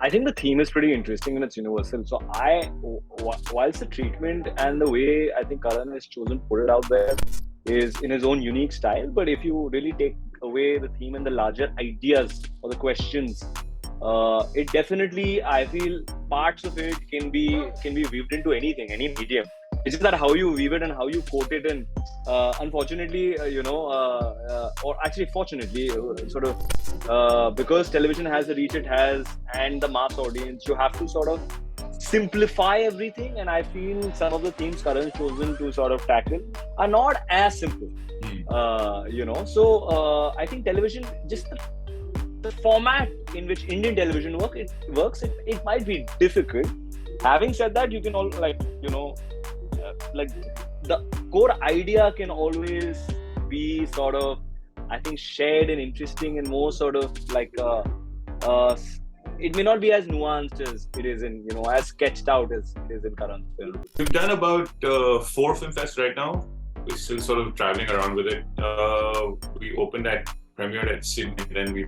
I think the theme is pretty interesting and it's universal. So whilst the treatment and the way I think Karan has chosen to put it out there is in his own unique style. But if you really take away the theme and the larger ideas or the questions, it definitely, I feel, parts of it can be weaved into anything, any medium. It's just that how you weave it and how you quote it, and unfortunately, or actually fortunately, because television has the reach it has and the mass audience, you have to sort of simplify everything. And I feel some of the themes Karan chosen to sort of tackle are not as simple. I think television, just the format in which Indian television works, it might be difficult. Having said that, you can all like the core idea can always be sort of, I think, shared and interesting and more sort of like it may not be as nuanced as it is in, as sketched out as it is in Karan's film. We've done about 4 film fests right now. We're still sort of traveling around with it. We opened premiered at Sydney, then we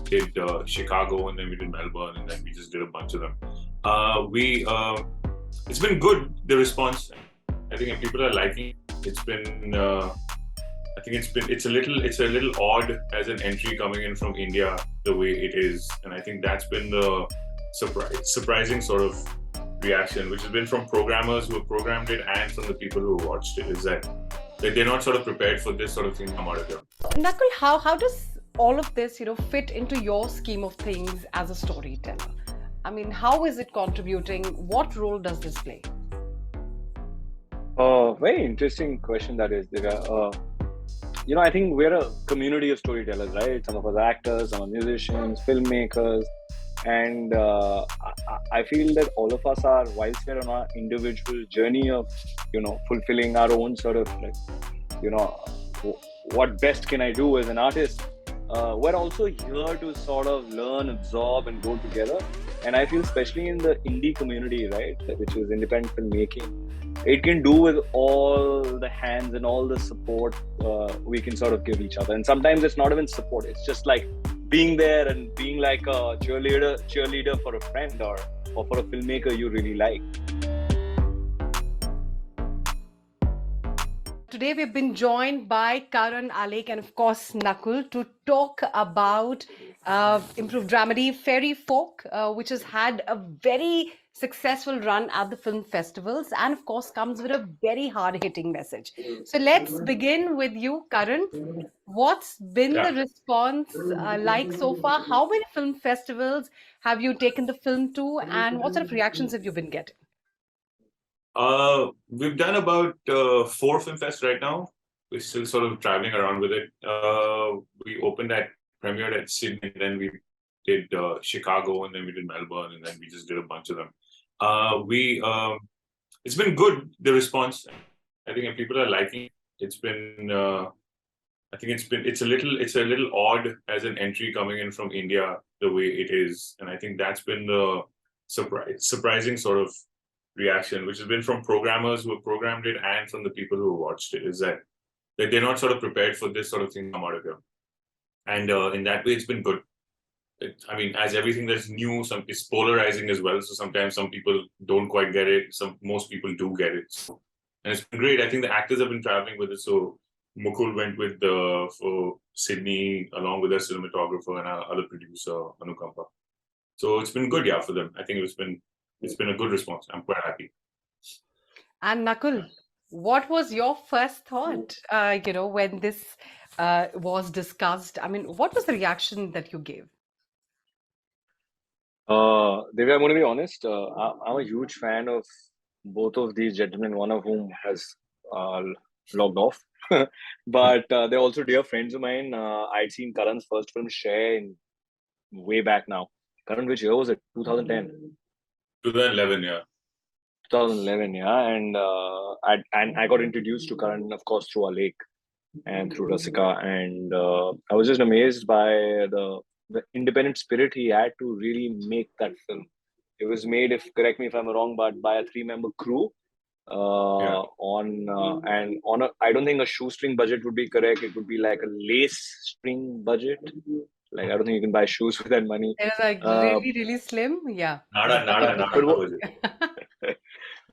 did Chicago, and then we did Melbourne, and then we just did a bunch of them. It's been good, the response. I think people are liking it. It's been I think it's a little odd as an entry coming in from India the way it is, and I think that's been the surprising sort of reaction, which has been from programmers who have programmed it and from the people who watched it, is that they're not sort of prepared for this sort of thing to come out of here. Nakul, how does all of this, fit into your scheme of things as a storyteller? I mean, how is it contributing? What role does this play? Very interesting question that is, Divya. I think we're a community of storytellers, right? Some of us are actors, some are musicians, filmmakers, and I feel that all of us are, whilst we're on our individual journey of, fulfilling our own sort of what best can I do as an artist, we're also here to sort of learn, absorb, and grow together. And I feel, especially in the indie community, right, which is independent filmmaking, it can do with all the hands and all the support we can sort of give each other. And sometimes it's not even support, it's just like being there and being like a cheerleader for a friend or for a filmmaker you really like. Today we've been joined by Karan, Alek, and of course Nakul to talk about Improv Dramedy Fairy Folk, which has had a very successful run at the film festivals and of course comes with a very hard-hitting message. So let's begin with you, Karan. What's been the response like so far? How many film festivals have you taken the film to, and what sort of reactions have you been getting? We've done about 4 film fests right now. We're still sort of traveling around with it. We premiered at Sydney, then we did Chicago, and then we did Melbourne, and then we just did a bunch of them. It's been good, the response. I think people are liking it. It's been I think it's a little odd as an entry coming in from India the way it is, and I think that's been the surprising sort of reaction, which has been from programmers who have programmed it and from the people who watched it, is that they're not sort of prepared for this sort of thing to come out of here. And in that way, it's been good. As everything that's new, it's polarizing as well. So sometimes some people don't quite get it. Most people do get it. And it's been great. I think the actors have been traveling with it. So Nakuul went with for Sydney along with their cinematographer and our other producer, Annukampa. So it's been good, for them. I think it's been a good response. I'm quite happy. And Nakul, what was your first thought, when this was discussed? I mean, what was the reaction that you gave? Divya, I'm going to be honest. I'm a huge fan of both of these gentlemen, one of whom has logged off. But they're also dear friends of mine. I'd seen Karan's first film, Share, way back now. Karan, which year was it? 2010? 2011, yeah. 2011, yeah. And I got introduced to Karan, of course, through Alek and through Rasika. And I was just amazed by the independent spirit he had to really make that film. It was made, correct me if I'm wrong, but by a 3-member crew. I don't think a shoestring budget would be correct. It would be like a lace string budget. Like, I don't think you can buy shoes with that money. It is like really slim. Yeah. Nada.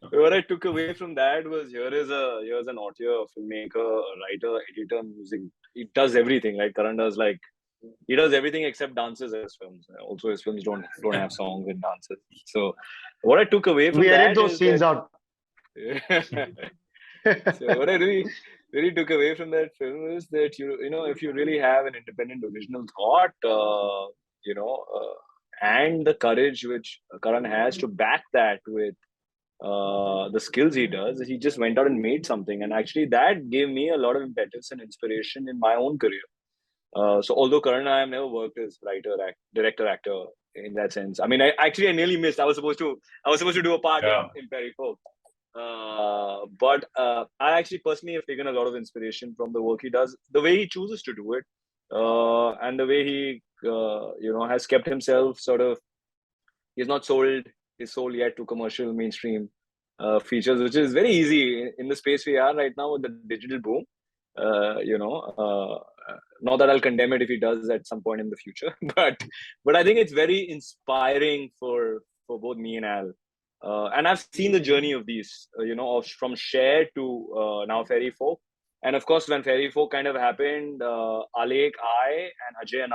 But what I took away from that was here's an author, filmmaker, a writer, editor, music. He does everything. Like Karan does, like he does everything except dances in his films. Also, his films don't have songs and dances. So, what I took away from We edit that those is scenes out. so what I really took away from that film is that you know if you really have an independent original thought, and the courage which Karan has to back that with the skills he does, he just went out and made something, and actually that gave me a lot of impetus and inspiration in my own career. So although Karan and I have never worked as writer, director, actor in that sense. I mean, I nearly missed. I was supposed to do a part in Perry Folk. But I actually personally have taken a lot of inspiration from the work he does, the way he chooses to do it, and the way he has kept himself sort of. He's not sold his soul yet to commercial mainstream features, which is very easy in the space we are right now with the digital boom. Not that I'll condemn it if he does at some point in the future, but I think it's very inspiring for both me and Al. And I've seen the journey of these, from Share to now Fairy Folk. And of course, when Fairy Folk kind of happened, Alek, I, and Ajay,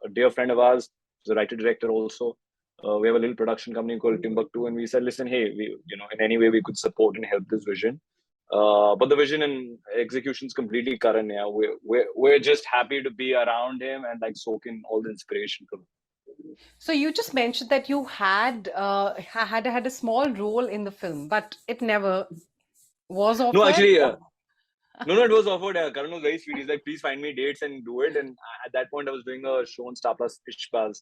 a dear friend of ours, who's a writer director also, we have a little production company called Timbuktu, and we said, listen, hey, in any way we could support and help this vision. But the vision and execution is completely Karan. Yeah, we're just happy to be around him and like soak in all the inspiration from him. So you just mentioned that you had had a small role in the film, but it never was offered. No, actually, no, it was offered. Karan was very sweet. He's like, please find me dates and do it. And at that point, I was doing a show on Star Plus, Ishbaz,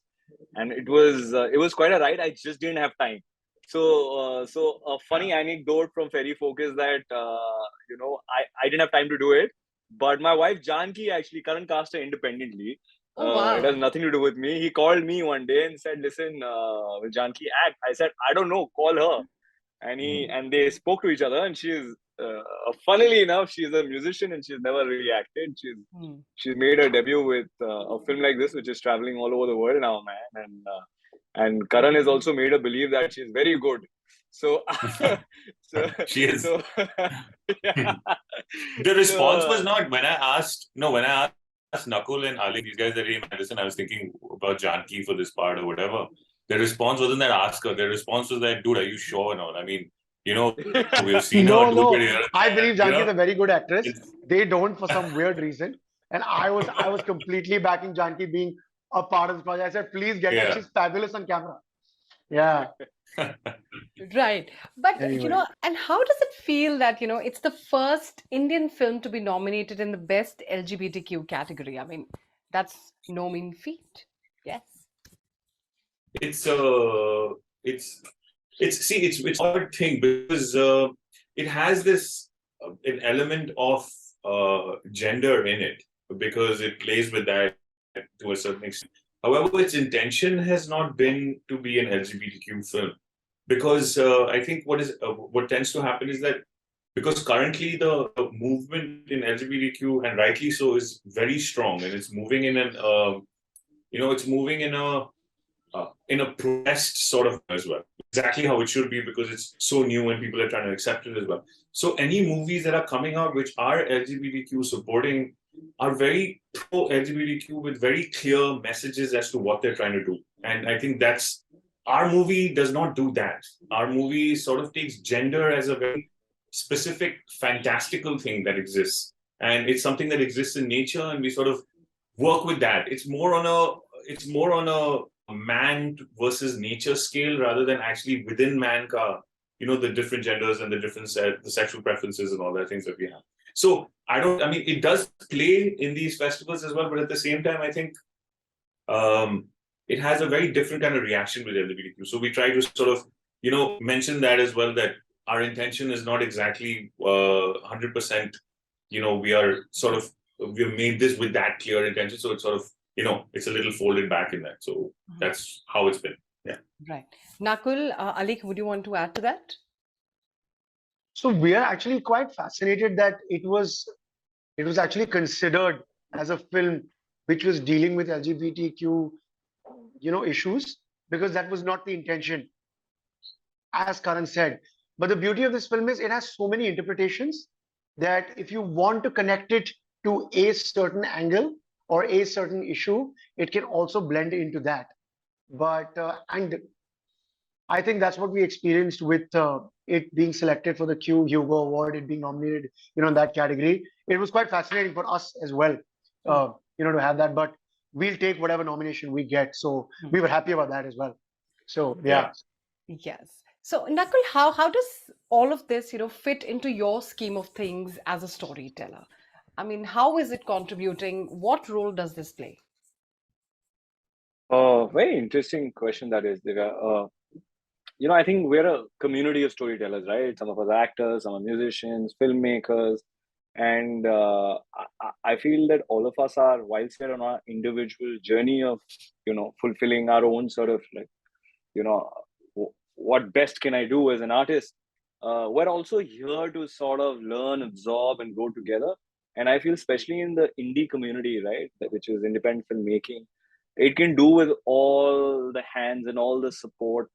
and it was quite a ride. I just didn't have time. So a funny anecdote from Fairy Folk is that I didn't have time to do it, but my wife Janki actually Karan cast her independently. Oh, wow. It has nothing to do with me. He called me one day and said, "Listen, will Janki act?" I said, "I don't know. Call her." And they spoke to each other, and she's funnily enough, she's a musician and she's never really acted. She's made her debut with a film like this, which is traveling all over the world now, man. And Karan has also made her believe that she's very good. So, she is. So, yeah. The response was not when I asked Nakuul and Ali, these guys that in medicine, I was thinking about Janki for this part or whatever. The response wasn't that ask her. The response was that, dude, are you sure or not? I mean, we've seen her do it here. I believe Janki is a very good actress. They don't for some weird reason. And I was completely backing Janki being a part of this project. I said, please get her. She's fabulous on camera. Yeah. Right. But, Anyway. and how does it feel that, it's the first Indian film to be nominated in the best LGBTQ category? I mean, that's no mean feat. Yes. It's an odd thing because it has this an element of gender in it because it plays with that to a certain extent. However, its intention has not been to be an LGBTQ film because I think what tends to happen is that because currently the movement in LGBTQ, and rightly so, is very strong and it's moving in a protest sort of as well. Exactly how it should be because it's so new and people are trying to accept it as well. So any movies that are coming out which are LGBTQ supporting are very pro-LGBTQ with very clear messages as to what they're trying to do. And I think our movie does not do that. Our movie sort of takes gender as a very specific, fantastical thing that exists. And it's something that exists in nature and we sort of work with that. It's more on a man versus nature scale rather than actually within man the different genders and the different the sexual preferences and all that things that we have. So it does play in these festivals as well, but at the same time, I think it has a very different kind of reaction with LGBTQ. So we try to sort of, mention that as well, that our intention is not exactly 100%, we've made this with that clear intention. So it's sort of, it's a little folded back in that. So that's how it's been. Yeah. Right. Nakuul, Alek, would you want to add to that? So we are actually quite fascinated that it was actually considered as a film which was dealing with LGBTQ, issues, because that was not the intention, as Karan said. But the beauty of this film is it has so many interpretations that if you want to connect it to a certain angle or a certain issue, it can also blend into that. But and I think that's what we experienced with it being selected for the Q Hugo Award, it being nominated, in that category. It was quite fascinating for us as well, to have that. But we'll take whatever nomination we get. So we were happy about that as well. So yeah. Yes. So Nakul, how does all of this, fit into your scheme of things as a storyteller? I mean, how is it contributing? What role does this play? Very interesting question that is, Divya. I think we're a community of storytellers, right? Some of us are actors, some are musicians, filmmakers, and I feel that all of us are, whilst we're on our individual journey of, fulfilling our own sort of like, what best can I do as an artist? We're also here to sort of learn, absorb, and grow together. And I feel, especially in the indie community, right, which is independent filmmaking, it can do with all the hands and all the support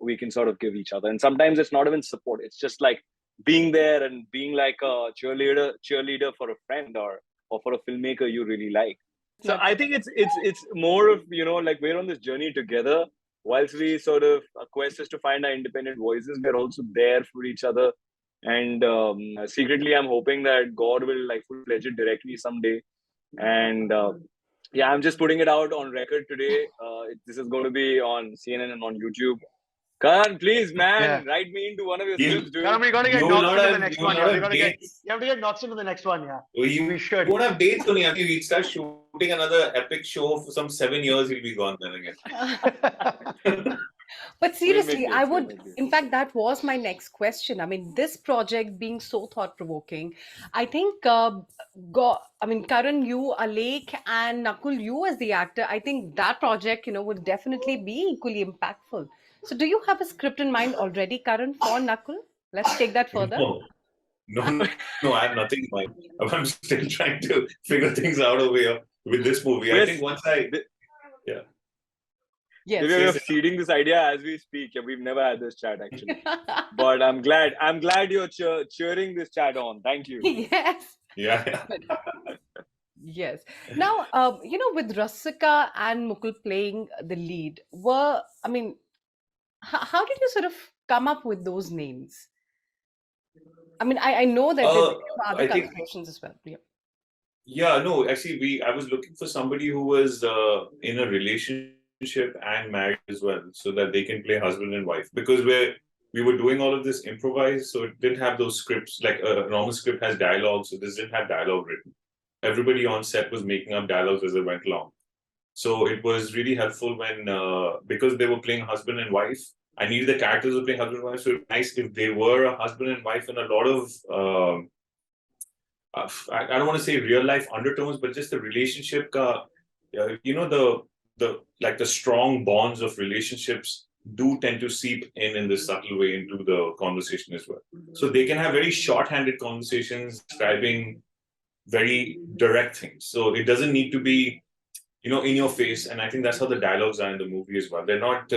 we can sort of give each other. And sometimes it's not even support; it's just like being there and being like a cheerleader for a friend or for a filmmaker you really like. So I think it's more of like we're on this journey together. Whilst we sort of our quest is to find our independent voices, we're also there for each other. And secretly, I'm hoping that God will like full-fledged it directly someday. And yeah, I'm just putting it out on record today. This is going to be on CNN and on YouTube. Karan, please, man, write me into one of your films, dude. Karan, we got to get knocked into the next one. Yeah. You have to get knocked into the next one, yeah. We should. You won't have dates only. After we start shooting another epic show for some 7 years, he'll be gone then again. But seriously, I would, in fact, that was my next question. I mean, this project being so thought-provoking, I think, Karan, you, Alek, and Nakul, you as the actor, I think that project, would definitely be equally impactful. So do you have a script in mind already, Karan, for Nakul? Let's take that further. No, I have nothing in mind. I'm still trying to figure things out over here with this movie. I think once yeah. Yes. We're seeding this idea as we speak. We've never had this chat actually, but I'm glad you're cheering this chat on. Thank you. Yes. Yeah. Yes. Now, with Rasika and Mukul playing the lead, how did you sort of come up with those names? I mean, I know that there are other considerations as well. Yeah. Yeah, no, actually, I was looking for somebody who was in a relationship and married as well, so that they can play husband and wife. Because we were doing all of this improvised, so it didn't have those scripts. Like a normal script has dialogue, so this didn't have dialogue written. Everybody on set was making up dialogues as they went along. So it was really helpful when, because they were playing husband and wife, I needed the characters to play husband and wife. So it was nice if they were a husband and wife, and a lot of, I don't want to say real life undertones, but just the relationship, the strong bonds of relationships do tend to seep in this subtle way into the conversation as well. So they can have very short-handed conversations describing very direct things. So it doesn't need to be, in your face. And I think that's how the dialogues are in the movie as well. They're not,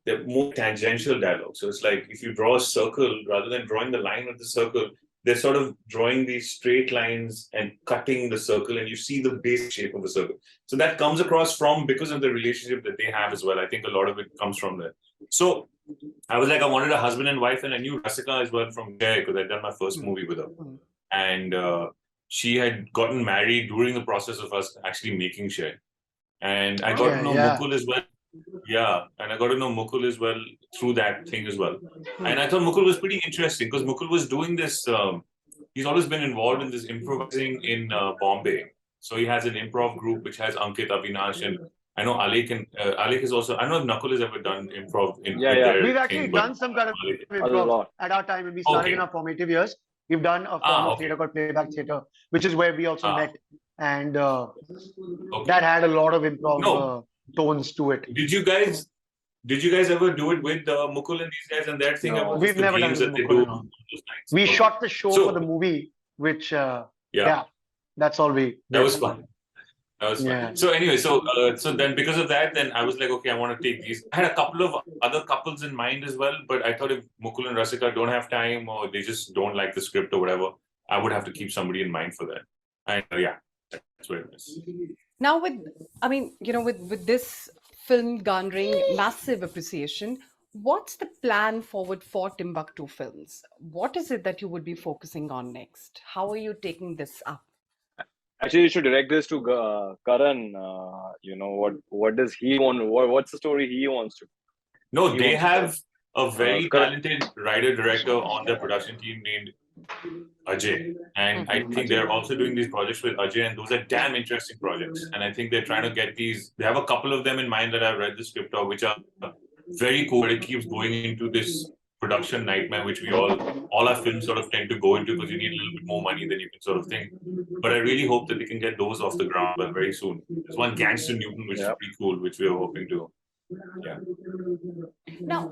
they're more tangential dialogue. So it's like if you draw a circle, rather than drawing the line of the circle, they're sort of drawing these straight lines and cutting the circle, and you see the base shape of the circle. So that comes across because of the relationship that they have as well. I think a lot of it comes from there. So I was like, I wanted a husband and wife, and I knew Rasika as well from there because I'd done my first movie with her. And she had gotten married during the process of us actually making Share. And I got to know Mukul as well. Yeah, and I got to know Mukul as well through that thing as well. And I thought Mukul was pretty interesting because Mukul was doing this. He's always been involved in this improvising in Bombay. So he has an improv group which has Ankit, Avinash, and I know Alek is also. I don't know if Nakul has ever done improv in their We've actually done some kind of improv at our time when we started in our formative years. We've done a form of theatre called Playback Theatre, which is where we also met, and that had a lot of improv tones to it. Did you guys ever do it with Mukul and these guys and that thing? No, we've never done it with Mukul. We shot the show for the movie, which that's all we did. That was fun. That was Yeah. fun. So anyway, so then because of that, then I was like, okay, I want to take these. I had a couple of other couples in mind as well, but I thought if Mukul and Rasika don't have time or they just don't like the script or whatever, I would have to keep somebody in mind for that. And yeah, that's what it is. Now, with this film garnering massive appreciation, what's the plan forward for Timbuktu Films? What is it that you would be focusing on next? How are you taking this up? Actually, you should direct this to Karan. What does he want? What's the story he wants to? No, He they wants to tell. have a very Karan. talented writer-director on their production team named Ajay. And I think they're also doing these projects with Ajay, and those are damn interesting projects. And I think they're trying to get these. They have a couple of them in mind that I've read the script of, which are very cool. It keeps going into this production nightmare, which we all our films sort of tend to go into because you need a little bit more money than you can sort of think. But I really hope that they can get those off the ground very soon. There's one Gangster Newton, which is pretty cool, which we're hoping to. Yeah. Now,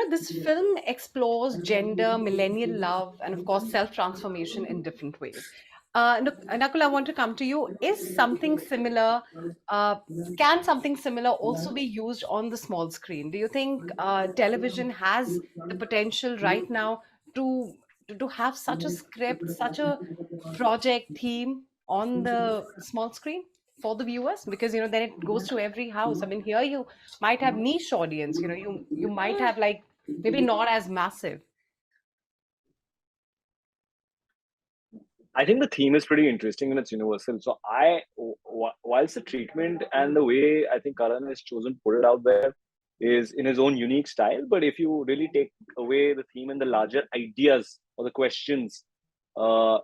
this film explores gender, millennial love, and of course, self-transformation in different ways. Nakul, I want to come to you. Is something similar, can something similar also be used on the small screen? Do you think television has the potential right now to have such a script, such a project theme on the small screen for the viewers? Because then it goes to every house. I mean, here you might have niche audience. You might have like maybe not as massive. I think the theme is pretty interesting and it's universal. So whilst the treatment and the way I think Karan has chosen to put it out there is in his own unique style, but if you really take away the theme and the larger ideas or the questions,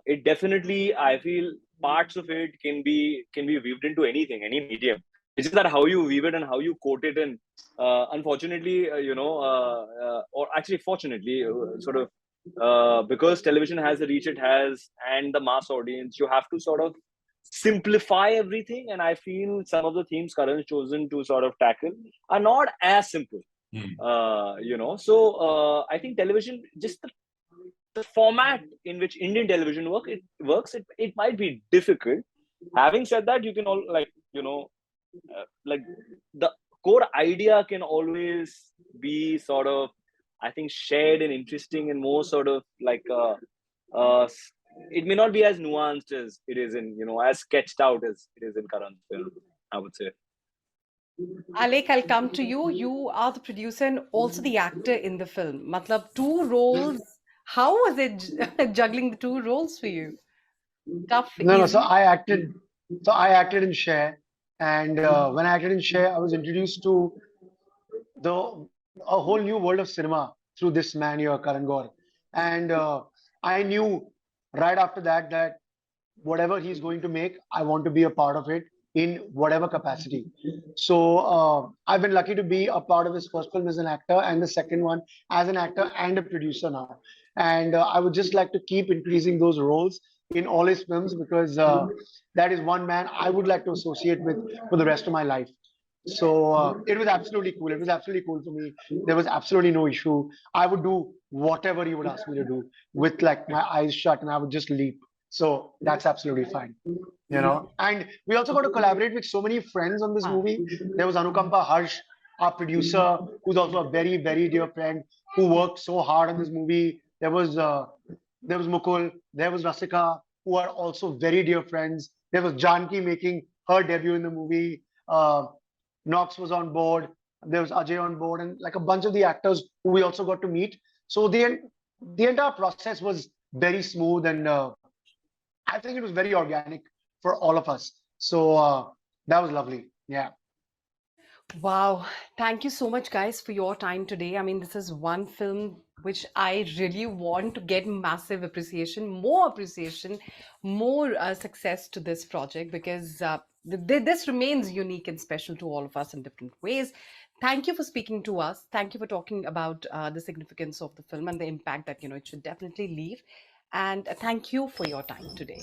it definitely, I feel, parts of it can be weaved into anything, any medium. It's just that how you weave it and how you quote it, and unfortunately, or actually fortunately, because television has the reach it has and the mass audience, you have to sort of simplify everything. And I feel some of the themes Karan's chosen to sort of tackle are not as simple. I think television, just the format in which Indian television works, it might be difficult. Having said that, you can all the core idea can always be sort of, I think, shared and interesting and more sort of like it may not be as nuanced as it is in, as sketched out as it is in Karan's film, I would say. Alek, I'll come to you. You are the producer and also the actor in the film. Matlab, two roles. How was it juggling the two roles for you? Tough, No, easy? so I acted in Share, and when I acted in Share, I was introduced to a whole new world of cinema through this man here, Karan Gour. And I knew right after that whatever he's going to make, I want to be a part of it in whatever capacity. So I've been lucky to be a part of his first film as an actor and the second one as an actor and a producer now. And I would just like to keep increasing those roles in all his films because that is one man I would like to associate with for the rest of my life. So it was absolutely cool. It was absolutely cool for me. There was absolutely no issue. I would do whatever he would ask me to do with like my eyes shut, and I would just leap. So that's absolutely fine, And we also got to collaborate with so many friends on this movie. There was Annukampa Harsh, our producer, who's also a very, very dear friend who worked so hard on this movie. There was Mukul, there was Rasika, who are also very dear friends. There was Janki making her debut in the movie. Knox was on board. There was Ajay on board, and like a bunch of the actors who we also got to meet. So the entire process was very smooth, and I think it was very organic for all of us. So that was lovely. Yeah. Wow. Thank you so much, guys, for your time today. I mean, this is one film which I really want to get massive appreciation, more success to this project because this remains unique and special to all of us in different ways. Thank you for speaking to us. Thank you for talking about the significance of the film and the impact that, it should definitely leave. And thank you for your time today.